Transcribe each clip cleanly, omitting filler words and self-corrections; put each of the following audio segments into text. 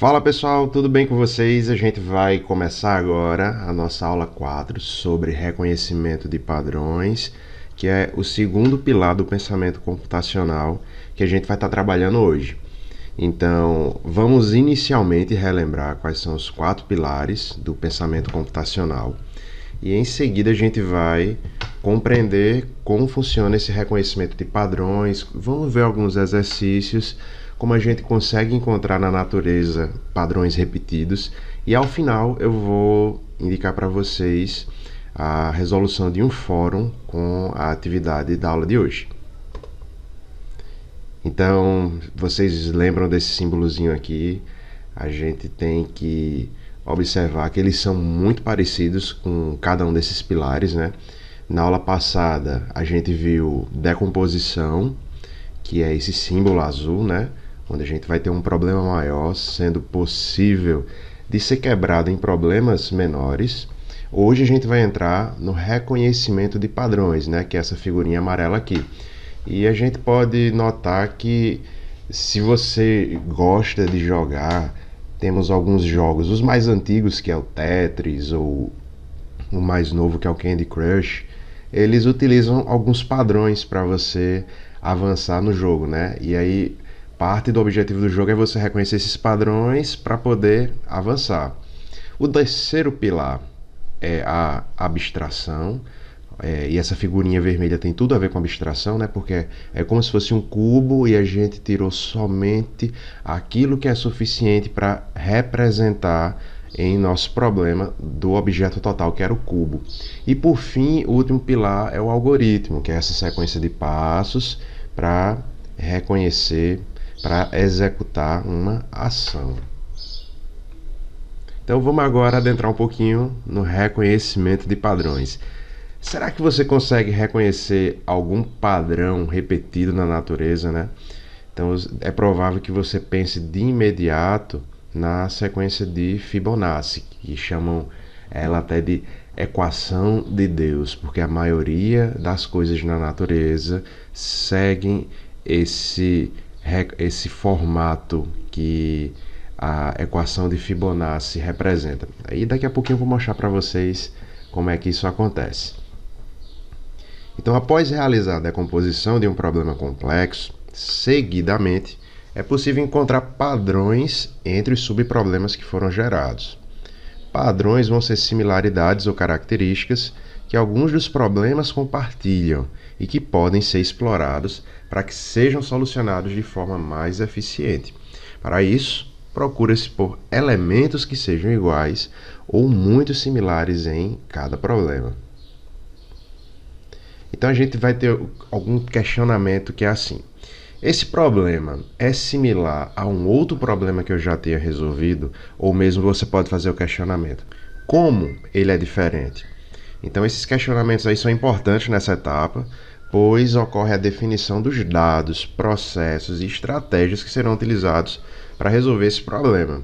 Fala pessoal, tudo bem com vocês? A gente vai começar agora a nossa aula 4 sobre reconhecimento de padrões, que é o segundo pilar do pensamento computacional que a gente vai estar trabalhando hoje. Então, vamos inicialmente relembrar quais são os 4 pilares do pensamento computacional e em seguida a gente vai compreender como funciona esse reconhecimento de padrões. Vamos ver alguns exercícios, como a gente consegue encontrar na natureza padrões repetidos, e ao final eu vou indicar para vocês a resolução de um fórum com a atividade da aula de hoje. Então, vocês lembram desse símbolozinho aqui? A gente tem que observar que eles são muito parecidos com cada um desses pilares, né? Na aula passada a gente viu decomposição, que é esse símbolo azul, né? Onde a gente vai ter um problema maior sendo possível de ser quebrado em problemas menores. Hoje a gente vai entrar no reconhecimento de padrões, né? Que é essa figurinha amarela aqui. E a gente pode notar que, se você gosta de jogar, temos alguns jogos, os mais antigos, que é o Tetris, ou o mais novo, que é o Candy Crush. Eles utilizam alguns padrões para você avançar no jogo, né? E aí parte do objetivo do jogo é você reconhecer esses padrões para poder avançar. O terceiro pilar é a abstração. E essa figurinha vermelha tem tudo a ver com abstração, né? Porque é como se fosse um cubo e a gente tirou somente aquilo que é suficiente para representar em nosso problema do objeto total, que era o cubo. E por fim, o último pilar é o algoritmo, que é essa sequência de passos para reconhecer, para executar uma ação. Então vamos agora adentrar um pouquinho no reconhecimento de padrões. Será que você consegue reconhecer algum padrão repetido na natureza, né? Então é provável que você pense de imediato na sequência de Fibonacci, que chamam ela até de equação de Deus, porque a maioria das coisas na natureza seguem esse formato que a equação de Fibonacci representa. Aí daqui a pouquinho eu vou mostrar para vocês como é que isso acontece. Então, após realizar a decomposição de um problema complexo, seguidamente, é possível encontrar padrões entre os subproblemas que foram gerados. Padrões vão ser similaridades ou características que alguns dos problemas compartilham e que podem ser explorados para que sejam solucionados de forma mais eficiente. Para isso, procura-se por elementos que sejam iguais ou muito similares em cada problema. Então a gente vai ter algum questionamento que é assim: esse problema é similar a um outro problema que eu já tenha resolvido? Ou mesmo você pode fazer o questionamento: como ele é diferente? Então esses questionamentos aí são importantes nessa etapa, pois ocorre a definição dos dados, processos e estratégias que serão utilizados para resolver esse problema.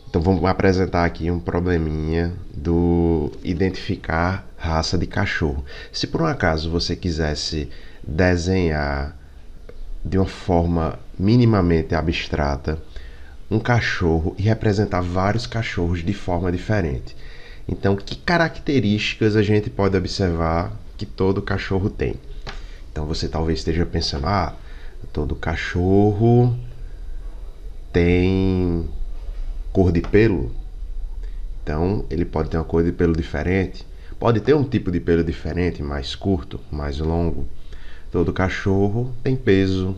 Então vamos apresentar aqui um probleminha do identificar raça de cachorro. Se por um acaso você quisesse desenhar de uma forma minimamente abstrata um cachorro e representar vários cachorros de forma diferente, então que características a gente pode observar que todo cachorro tem? Então você talvez esteja pensando: todo cachorro tem cor de pelo, então ele pode ter uma cor de pelo diferente, pode ter um tipo de pelo diferente, mais curto, mais longo. Todo cachorro tem peso,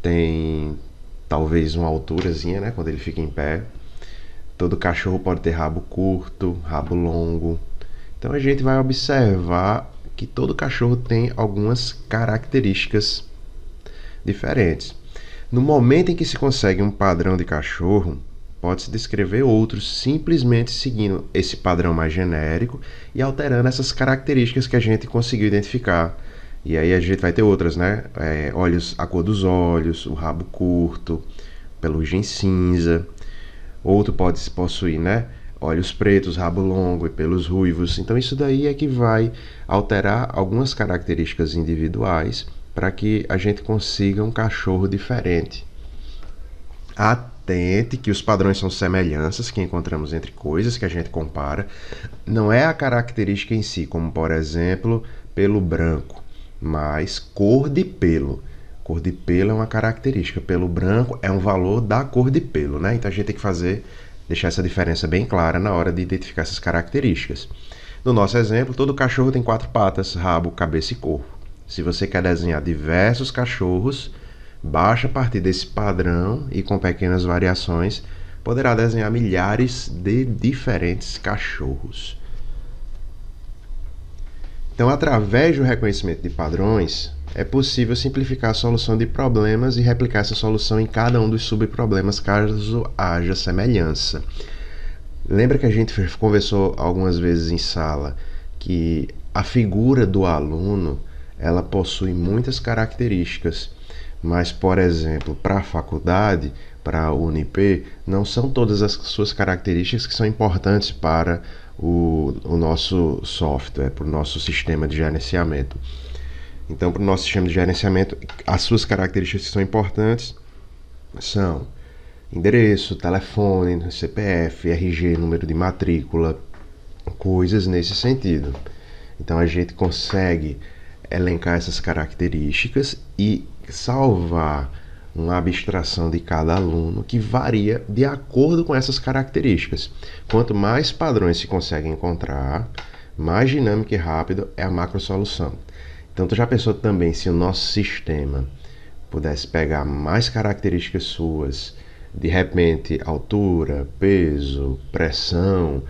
tem talvez uma alturazinha, né, quando ele fica em pé. Todo cachorro pode ter rabo curto, rabo longo. Então a gente vai observar que todo cachorro tem algumas características diferentes. No momento em que se consegue um padrão de cachorro, pode-se descrever outros simplesmente seguindo esse padrão mais genérico e alterando essas características que a gente conseguiu identificar. E aí a gente vai ter outras, né? Olhos, a cor dos olhos, o rabo curto, pelugem cinza. Outro pode possuir, né, olhos pretos, rabo longo e pelos ruivos. Então isso daí é que vai alterar algumas características individuais para que a gente consiga um cachorro diferente. patente que os padrões são semelhanças que encontramos entre coisas que a gente compara. Não é a característica em si, como por exemplo, pelo branco, mas cor de pelo. Cor de pelo é uma característica, pelo branco é um valor da cor de pelo, né? Então a gente tem que deixar essa diferença bem clara na hora de identificar essas características. No nosso exemplo, todo cachorro tem 4 patas, rabo, cabeça e corpo. Se você quer desenhar diversos cachorros, basta a partir desse padrão e com pequenas variações, poderá desenhar milhares de diferentes cachorros. Então, através do reconhecimento de padrões, é possível simplificar a solução de problemas e replicar essa solução em cada um dos subproblemas caso haja semelhança. Lembra que a gente conversou algumas vezes em sala que a figura do aluno ela possui muitas características, mas, por exemplo, para a faculdade, para a UNP, não são todas as suas características que são importantes para o nosso software, para o nosso sistema de gerenciamento. Então, para o nosso sistema de gerenciamento, as suas características que são importantes são endereço, telefone, CPF, RG, número de matrícula, coisas nesse sentido. Então, a gente consegue elencar essas características e salvar uma abstração de cada aluno que varia de acordo com essas características. Quanto mais padrões se consegue encontrar, mais dinâmica e rápido é a macrosolução. Então, tu já pensou também se o nosso sistema pudesse pegar mais características suas, de repente, altura, peso, pressão?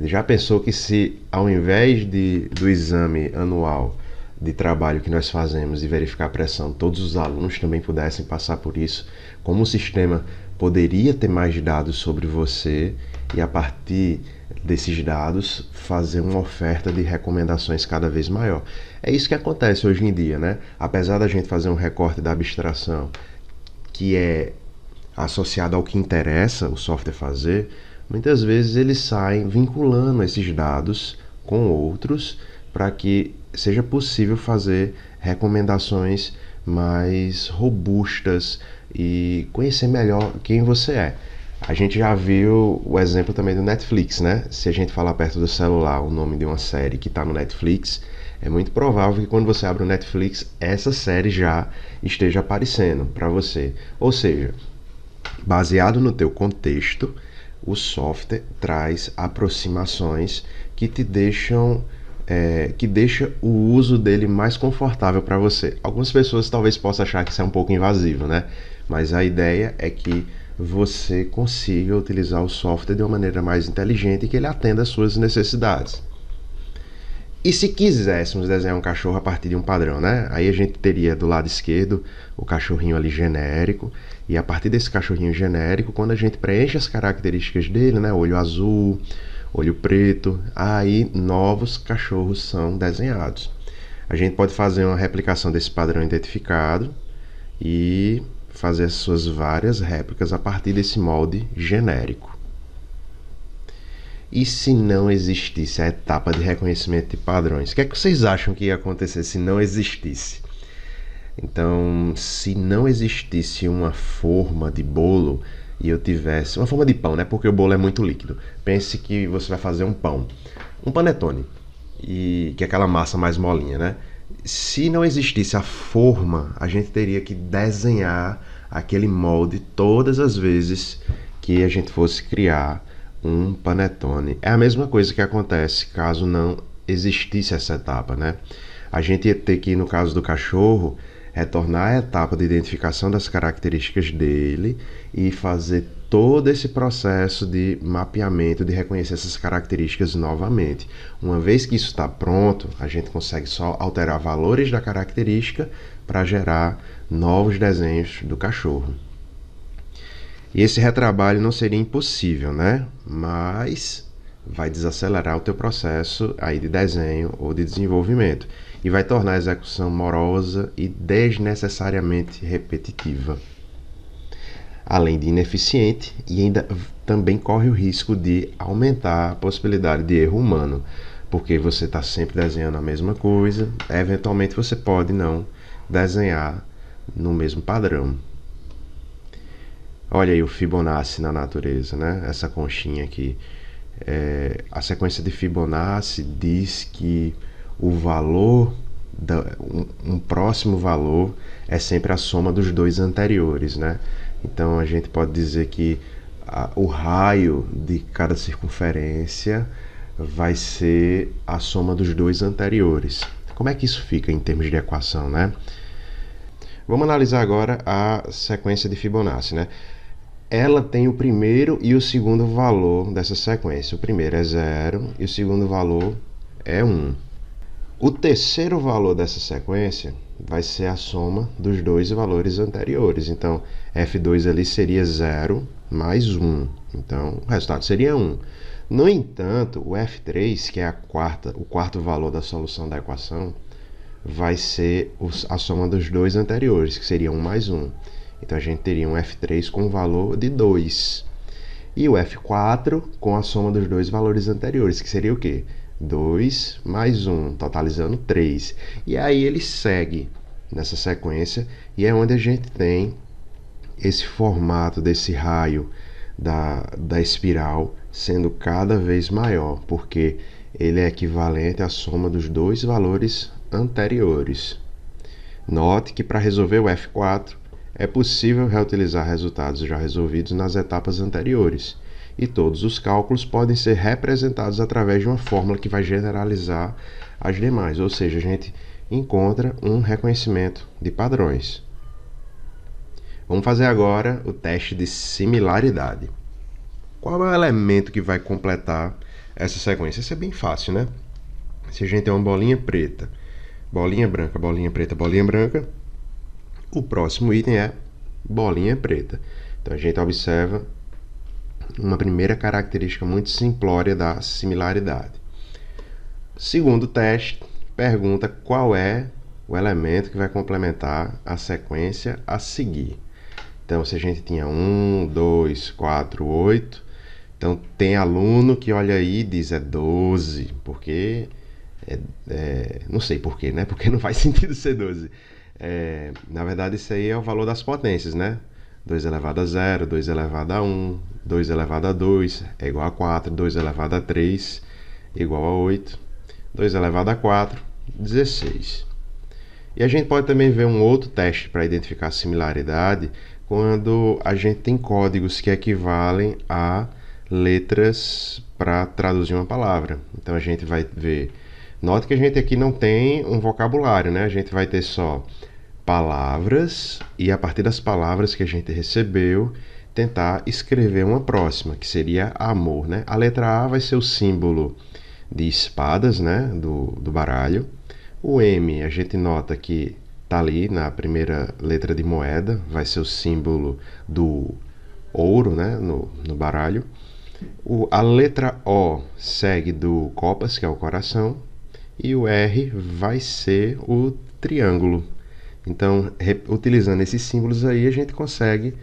Já pensou que se, ao invés do exame anual de trabalho que nós fazemos de verificar a pressão, todos os alunos também pudessem passar por isso, como o sistema poderia ter mais dados sobre você e, a partir desses dados, fazer uma oferta de recomendações cada vez maior. É isso que acontece hoje em dia, né? Apesar da gente fazer um recorte da abstração que é associado ao que interessa o software fazer, muitas vezes eles saem vinculando esses dados com outros para que seja possível fazer recomendações mais robustas e conhecer melhor quem você é. A gente já viu o exemplo também do Netflix, né? Se a gente falar perto do celular o nome de uma série que está no Netflix, é muito provável que quando você abre o Netflix, essa série já esteja aparecendo para você. Ou seja, baseado no teu contexto, o software traz aproximações que te deixam que deixa o uso dele mais confortável para você. Algumas pessoas talvez possam achar que isso é um pouco invasivo, né? Mas a ideia é que você consiga utilizar o software de uma maneira mais inteligente e que ele atenda às suas necessidades. E se quiséssemos desenhar um cachorro a partir de um padrão, né? Aí a gente teria do lado esquerdo o cachorrinho ali genérico, e a partir desse cachorrinho genérico, quando a gente preenche as características dele, né? Olho azul, olho preto, aí novos cachorros são desenhados. A gente pode fazer uma replicação desse padrão identificado e fazer as suas várias réplicas a partir desse molde genérico. E se não existisse a etapa de reconhecimento de padrões? O que é que vocês acham que ia acontecer se não existisse? Então, se não existisse uma forma de bolo e eu tivesse uma forma de pão, né? Porque o bolo é muito líquido. Pense que você vai fazer um pão, um panetone, e que é aquela massa mais molinha, né? Se não existisse a forma, a gente teria que desenhar aquele molde todas as vezes que a gente fosse criar um panetone. É a mesma coisa que acontece caso não existisse essa etapa, né? A gente ia ter que, no caso do cachorro, retornar à etapa de identificação das características dele e fazer todo esse processo de mapeamento, de reconhecer essas características novamente. Uma vez que isso está pronto, a gente consegue só alterar valores da característica para gerar novos desenhos do cachorro. E esse retrabalho não seria impossível, né? Mas vai desacelerar o teu processo aí de desenho ou de desenvolvimento e vai tornar a execução morosa e desnecessariamente repetitiva, além de ineficiente, e ainda também corre o risco de aumentar a possibilidade de erro humano, porque você está sempre desenhando a mesma coisa, eventualmente você pode não desenhar no mesmo padrão. Olha aí o Fibonacci na natureza, né? Essa conchinha aqui. A sequência de Fibonacci diz que o valor, um próximo valor é sempre a soma dos dois anteriores, né? Então a gente pode dizer que o raio de cada circunferência vai ser a soma dos dois anteriores. Como é que isso fica em termos de equação, né? Vamos analisar agora a sequência de Fibonacci, né? Ela tem o primeiro e o segundo valor dessa sequência. O primeiro é 0 e o segundo valor é 1. O terceiro valor dessa sequência vai ser a soma dos dois valores anteriores. Então, F2 ali seria 0 mais 1. Então, o resultado seria 1. No entanto, o F3, que é o quarto valor da solução da equação, vai ser a soma dos dois anteriores, que seria 1 mais 1. Então, a gente teria um F3 com o valor de 2. E o F4 com a soma dos dois valores anteriores, que seria o quê? 2 mais 1, totalizando 3. E aí ele segue nessa sequência, e é onde a gente tem esse formato desse raio da espiral sendo cada vez maior, porque ele é equivalente à soma dos dois valores anteriores. Note que para resolver o F4, é possível reutilizar resultados já resolvidos nas etapas anteriores, e todos os cálculos podem ser representados através de uma fórmula que vai generalizar as demais, ou seja, a gente encontra um reconhecimento de padrões. Vamos fazer agora o teste de similaridade. Qual é o elemento que vai completar essa sequência? Isso é bem fácil, né? Se a gente tem uma bolinha preta, bolinha branca, bolinha preta, bolinha branca, o próximo item é bolinha preta. Então a gente observa uma primeira característica muito simplória da similaridade. Segundo teste, pergunta qual é o elemento que vai complementar a sequência a seguir. Então, se a gente tinha 1, 2, 4, 8, então tem aluno que olha aí e diz 12, porque não sei porquê, né? Porque não faz sentido ser 12. Na verdade, isso aí é o valor das potências, né? 2 elevado a 0, 2 elevado a 1, 2 elevado a 2 é igual a 4, 2 elevado a 3 é igual a 8, 2 elevado a 4, 16. E a gente pode também ver um outro teste para identificar a similaridade quando a gente tem códigos que equivalem a letras para traduzir uma palavra. Então a gente vai ver. Note que a gente aqui não tem um vocabulário, né? A gente vai ter só palavras e a partir das palavras que a gente recebeu, tentar escrever uma próxima, que seria amor, né? A letra A vai ser o símbolo de espadas, né? Do baralho. O M, a gente nota que está ali na primeira letra de moeda, vai ser o símbolo do ouro, né? No baralho. A letra O segue do copas, que é o coração. E o R vai ser o triângulo. Então, utilizando esses símbolos aí, a gente consegue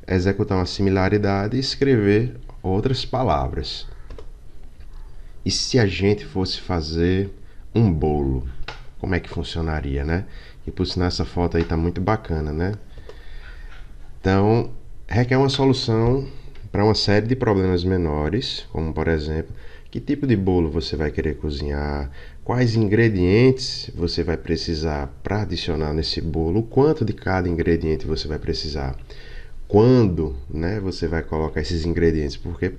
executar uma similaridade e escrever outras palavras. E se a gente fosse fazer um bolo, como é que funcionaria, né? E por sinal essa foto aí tá muito bacana, né? Então, requer uma solução para uma série de problemas menores, como por exemplo, que tipo de bolo você vai querer cozinhar, quais ingredientes você vai precisar para adicionar nesse bolo, quanto de cada ingrediente você vai precisar, quando, né, você vai colocar esses ingredientes, porque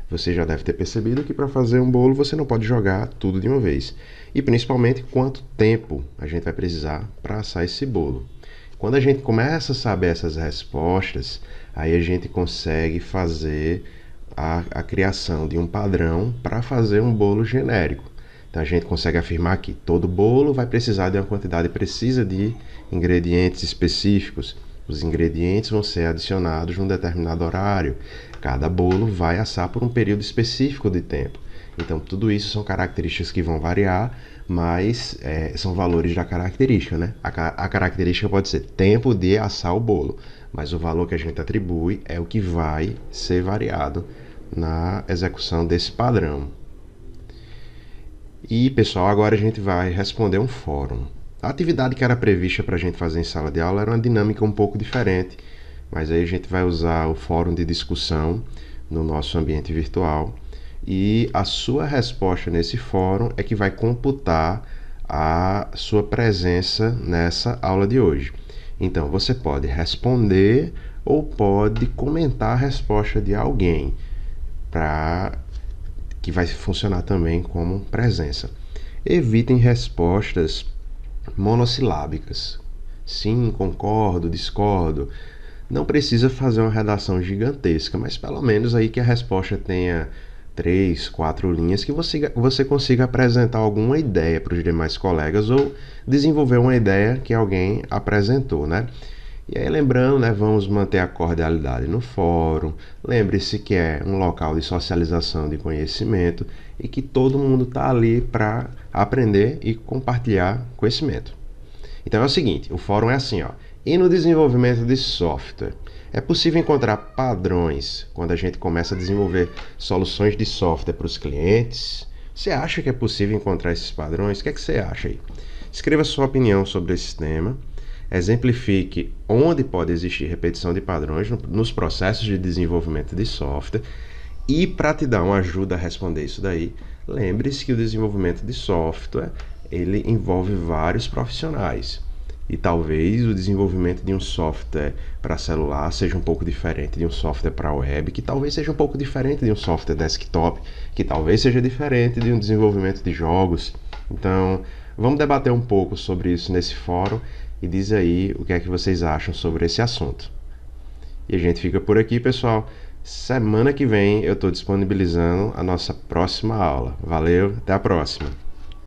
você já deve ter percebido que para fazer um bolo você não pode jogar tudo de uma vez. E principalmente quanto tempo a gente vai precisar para assar esse bolo. Quando a gente começa a saber essas respostas, aí a gente consegue fazer a criação de um padrão para fazer um bolo genérico. Então a gente consegue afirmar que todo bolo vai precisar de uma quantidade precisa de ingredientes específicos. Os ingredientes vão ser adicionados num determinado horário. Cada bolo vai assar por um período específico de tempo. Então tudo isso são características que vão variar, mas são valores da característica, né? A característica pode ser tempo de assar o bolo, mas o valor que a gente atribui é o que vai ser variado na execução desse padrão. E pessoal, agora a gente vai responder um fórum. A atividade que era prevista para a gente fazer em sala de aula era uma dinâmica um pouco diferente mas aí a gente vai usar o fórum de discussão no nosso ambiente virtual e a sua resposta nesse fórum é que vai computar a sua presença nessa aula de hoje. Então você pode responder ou pode comentar a resposta de alguém, que vai funcionar também como presença. Evitem respostas monossilábicas. Sim, concordo, discordo. Não precisa fazer uma redação gigantesca, mas pelo menos aí que a resposta tenha 3, 4 linhas, que você consiga apresentar alguma ideia para os demais colegas ou desenvolver uma ideia que alguém apresentou, né? E aí lembrando, né, vamos manter a cordialidade no fórum. Lembre-se que é um local de socialização de conhecimento e que todo mundo está ali para aprender e compartilhar conhecimento. Então é o seguinte, o fórum é assim, ó. E no desenvolvimento de software, é possível encontrar padrões quando a gente começa a desenvolver soluções de software para os clientes? Você acha que é possível encontrar esses padrões? O que é que você acha aí? Escreva sua opinião sobre esse tema. Exemplifique onde pode existir repetição de padrões nos processos de desenvolvimento de software. E para te dar uma ajuda a responder isso daí, lembre-se que o desenvolvimento de software ele envolve vários profissionais. E talvez o desenvolvimento de um software para celular seja um pouco diferente de um software para web, que talvez seja um pouco diferente de um software desktop, que talvez seja diferente de um desenvolvimento de jogos. Então, vamos debater um pouco sobre isso nesse fórum e diz aí o que é que vocês acham sobre esse assunto. E a gente fica por aqui, pessoal. Semana que vem eu estou disponibilizando a nossa próxima aula. Valeu, até a próxima!